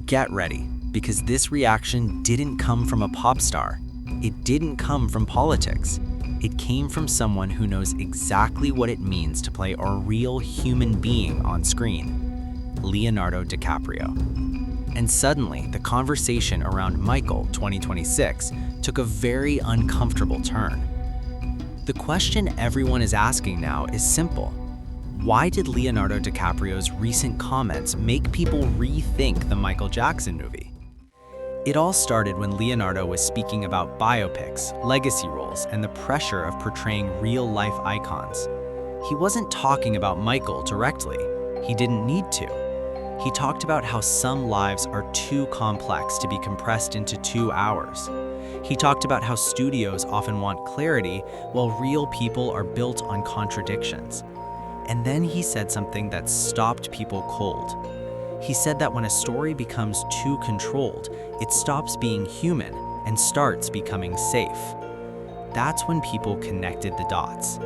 Get ready, because this reaction didn't come from a pop star. It didn't come from politics. It came from someone who knows exactly what it means to play a real human being on screen, Leonardo DiCaprio. And suddenly, the conversation around Michael 2026 took a very uncomfortable turn. The question everyone is asking now is simple. Why did Leonardo DiCaprio's recent comments make people rethink the Michael Jackson movie? It all started when Leonardo was speaking about biopics, legacy roles, and the pressure of portraying real-life icons. He wasn't talking about Michael directly. He didn't need to. He talked about how some lives are too complex to be compressed into 2 hours. He talked about how studios often want clarity while real people are built on contradictions. And then he said something that stopped people cold. He said that when a story becomes too controlled, it stops being human and starts becoming safe. That's when people connected the dots.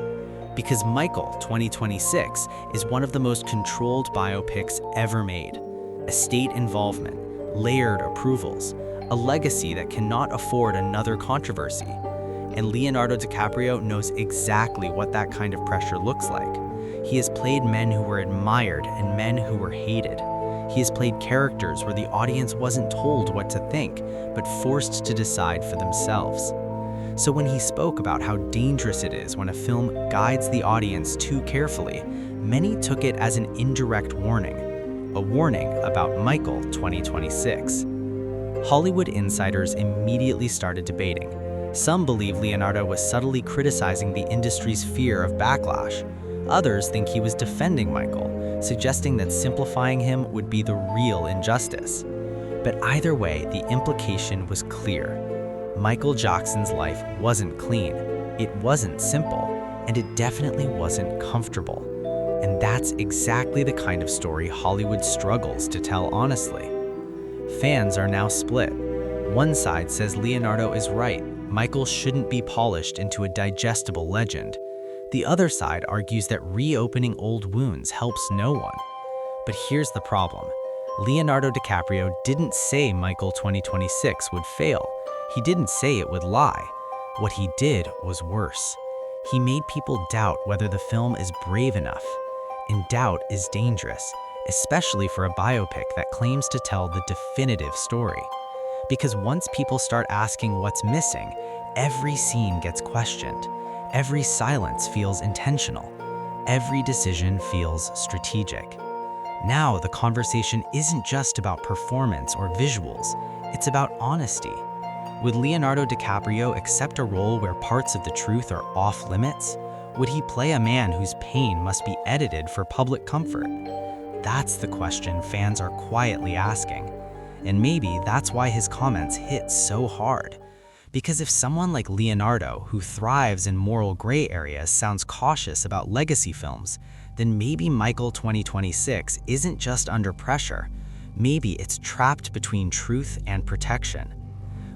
Because Michael 2026 is one of the most controlled biopics ever made. A state involvement, layered approvals, a legacy that cannot afford another controversy. And Leonardo DiCaprio knows exactly what that kind of pressure looks like. He has played men who were admired and men who were hated. He has played characters where the audience wasn't told what to think, but forced to decide for themselves. So when he spoke about how dangerous it is when a film guides the audience too carefully, many took it as an indirect warning, a warning about Michael 2026. Hollywood insiders immediately started debating. Some believe Leonardo was subtly criticizing the industry's fear of backlash. Others think he was defending Michael, suggesting that simplifying him would be the real injustice. But either way, the implication was clear. Michael Jackson's life wasn't clean, it wasn't simple, and it definitely wasn't comfortable. And that's exactly the kind of story Hollywood struggles to tell honestly. Fans are now split. One side says Leonardo is right, Michael shouldn't be polished into a digestible legend. The other side argues that reopening old wounds helps no one. But here's the problem. Leonardo DiCaprio didn't say Michael 2026 would fail. He didn't say it would lie. What he did was worse. He made people doubt whether the film is brave enough. And doubt is dangerous, especially for a biopic that claims to tell the definitive story. Because once people start asking what's missing, every scene gets questioned. Every silence feels intentional. Every decision feels strategic. Now the conversation isn't just about performance or visuals, it's about honesty. Would Leonardo DiCaprio accept a role where parts of the truth are off limits? Would he play a man whose pain must be edited for public comfort? That's the question fans are quietly asking. And maybe that's why his comments hit so hard. Because if someone like Leonardo, who thrives in moral gray areas, sounds cautious about legacy films, then maybe Michael 2026 isn't just under pressure. Maybe it's trapped between truth and protection.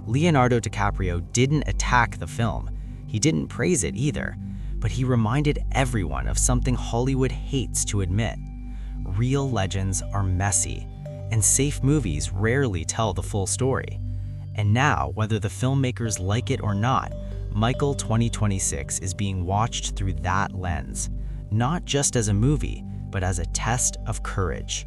Leonardo DiCaprio didn't attack the film. He didn't praise it either. But he reminded everyone of something Hollywood hates to admit. Real legends are messy, and safe movies rarely tell the full story. And now, whether the filmmakers like it or not, Michael 2026 is being watched through that lens, not just as a movie, but as a test of courage.